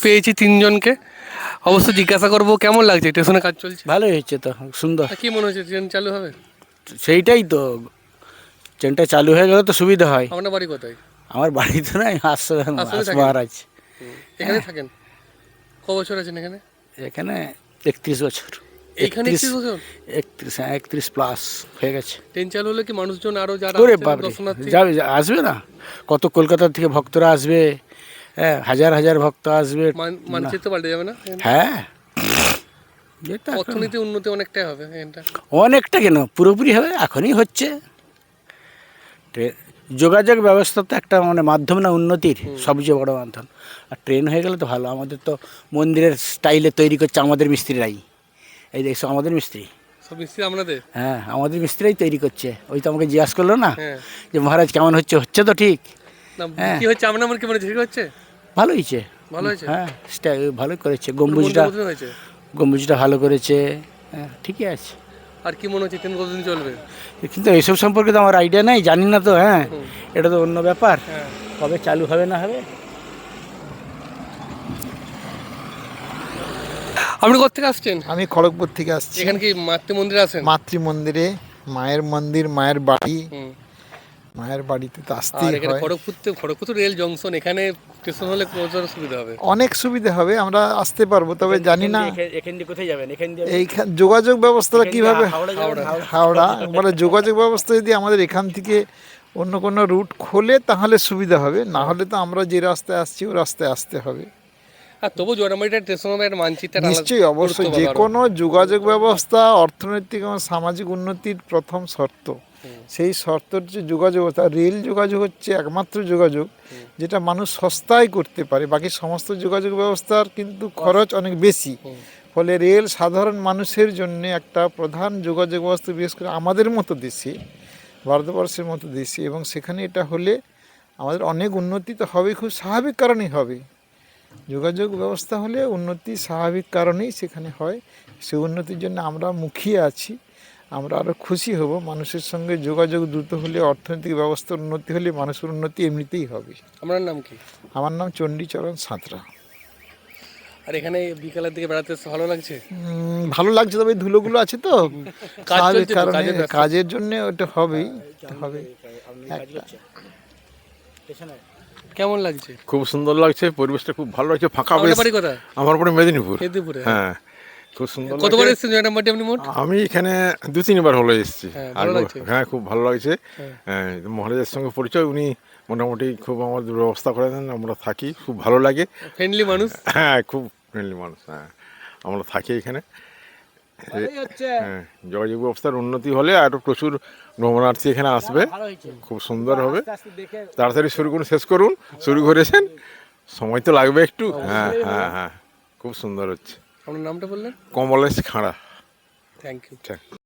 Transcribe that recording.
পেয়েছি তিনজনকে, অবশ্য জিজ্ঞাসা করবো কেমন লাগছে, স্টেশনে কাজ চলছে? ভালোই হচ্ছে তো, সুন্দর। কি মনে হচ্ছে ট্রেন চালু হবে? সেইটাই তো, ট্রেনটা চালু হয়ে গেলে তো সুবিধা হয়। আপনার বাড়ি কোথায়? আমার বাড়ি তো নাই, আসামে থাকেন? মহারাজ। এখানে থাকেন? ক বছর আছেন এখানে? এখানে 31 বছর। এইখানে 31 বছর? 31, হ্যাঁ 31 প্লাস হয়ে গেছে। ট্রেন চালু হলে কি মানুষজন আরো যারা ওরে আসছেন বাপরে, দর্শনার্থী? যাবে আসবে না, কত কলকাতা থেকে ভক্তরা আসবে, হ্যাঁ হাজার হাজার ভক্ত আসবে। মানচিত্র পাল্টে যাবে না? হ্যাঁ, এটা এখন অর্থনীতি উন্নতি অনেকটাই হবে এখানটা। অনেকটা কেন, পুরোপুরি হবে, এখনই হচ্ছে। যোগাযোগ ব্যবস্থা তো একটা মানে মাধ্যম না উন্নতির, সবচেয়ে বড় মাধ্যম। আর ট্রেন হয়ে গেলে তো ভালো। আমাদের তো মন্দিরের স্টাইলে তৈরি করছে আমাদের মিস্ত্রিরাই। এই দেখছো আমাদের মিস্ত্রি, সব মিস্ত্রি আপনাদের? হ্যাঁ আমাদের মিস্ত্রিরাই তৈরি করছে। ওই তো আমাকে জিজ্ঞাসা করলো না হ্যাঁ। যে মহারাজ কেমন হচ্ছে, হচ্ছে তো ঠিক। না হ্যাঁ কি হচ্ছে আপনার কি মনে ঠিক হচ্ছে? ভালো হয়েছে, ভালো হয়েছে? হ্যাঁ ভালোই করেছে। পুরো গম্বুজটা, মন্দির মতন হয়েছে? গম্বুজটা ভালো করেছে, হ্যাঁ ঠিকই আছে। আর কি মনে হচ্ছে ট্রেন কতদিন চলবে? কিন্তু এইসব সম্পর্কে তো আমার আইডিয়া নেই, জানি না তো। হ্যাঁ হুম। এটা তো অন্য ব্যাপার, হ্যাঁ। কবে চালু হবে না হবে। আপনি কোথা থেকে আসছেন? আমি খড়গপুর থেকে আসছি। এখানে কি মাতৃ মন্দিরে আছেন? মাতৃ মন্দিরে, মায়ের মন্দির, মায়ের বাড়ি, হুম। মায়ের বাড়িতে তো আর আসতেই এখানে হয়। খড়গপুর তো রেল জংশন, এখানে স্টেশন হলে কতটা সুবিধা হবে? অনেক সুবিধা হবে, আমরা আসতে পারবো, তবে জানি না এখান দিয়ে কোথায় যাবেন, এখান দিয়ে এইখান যোগাযোগ ব্যবস্থাটা কিভাবে। হাওড়া। হাওড়া মানে যোগাযোগ ব্যবস্থা যদি আমাদের এখান থেকে অন্য কোনো রুট খোলে তাহলে সুবিধা হবে, না হলে তো আমরা যে রাস্তায় আসছি ওই রাস্তায় আসতে হবে। আর তবু জোড়ামাটিটা স্টেশন হবে, একটা মানচিত্র নিশ্চয়ই, অবশ্যই, যে কোনো যোগাযোগ ব্যবস্থা অর্থনৈতিক এবং সামাজিক উন্নতির প্রথম শর্ত। সেই শর্ত হচ্ছে যোগাযোগ ব্যবস্থা। রেল যোগাযোগ হচ্ছে একমাত্র যোগাযোগ যেটা মানুষ সস্তায় করতে পারে, বাকি সমস্ত যোগাযোগ ব্যবস্থার কিন্তু খরচ অনেক বেশি। ফলে রেল সাধারণ মানুষের জন্য একটা প্রধান যোগাযোগ ব্যবস্থা, বিশেষ করে আমাদের মতো দেশে, ভারতবর্ষের মতো দেশে, এবং সেখানে এটা হলে আমাদের অনেক উন্নতি তো হবে, খুব স্বাভাবিক কারণেই হবে। যোগাযোগ ব্যবস্থা হলে উন্নতি স্বাভাবিক কারণেই সেখানে হয়। সেই উন্নতির জন্য আমরা মুখিয়ে আছি, আমরা আরও খুশি হব। মানুষের সঙ্গে যোগাযোগ দ্রুত হলে, অর্থনৈতিক ব্যবস্থার উন্নতি হলে মানুষের উন্নতি এমনিতেই হবে। আপনার নাম কি? আমার নাম চণ্ডীচরণ সাঁতরা। আর এখানে বিকালের দিকে বেড়াতে এসে ভালো লাগছে? ভালো লাগছে, তবে এই ধুলোগুলো আছে তো, কাজ স্বাভাবিক চলছে তো, কারণে, কাজের ব্যস্ততা। কাজের জন্য ওটা হবেই, হবে। কেমন লাগছে? খুব সুন্দর লাগছে, পরিবেশটা খুব ভালো লাগছে, ফাঁকা আপনার বেশ। বাড়ি কোথায়? আমার বাড়ি মেদিনীপুর। মেদিনীপুরে? হ্যাঁ, খুব সুন্দর কতবার লাগছে। এসেছেন জয়রামবাটি আপনি মোট? আমি এখানে 2-3 বার হলো এসেছি। হ্যাঁ, ভালো লাগছে? হ্যাঁ খুব ভালো লাগছে। হ্যাঁ। হ্যাঁ, মহারাজের সঙ্গে পরিচয়, উনি মোটামুটি খুব আমাদের ব্যবস্থা করে দেন, আমরা থাকি, খুব ভালো লাগে। ফ্রেন্ডলি মানুষ? হ্যাঁ খুব ফ্রেন্ডলি মানুষ। হ্যাঁ আমরা থাকি এখানে। হ্যাঁ, যোগাযোগ ব্যবস্থার উন্নতি হলে আরও প্রচুর ভ্রমণার্থী এখানে আসবে, খুব সুন্দর হবে। তাড়াতাড়ি শুরু করুন, শেষ করুন, শুরু করেছেন, সময় তো লাগবে একটু। হ্যাঁ হ্যাঁ হ্যাঁ, খুব সুন্দর হচ্ছে। আপনার নামটা বললেন? কমলেশ খাঁড়া। Thank you.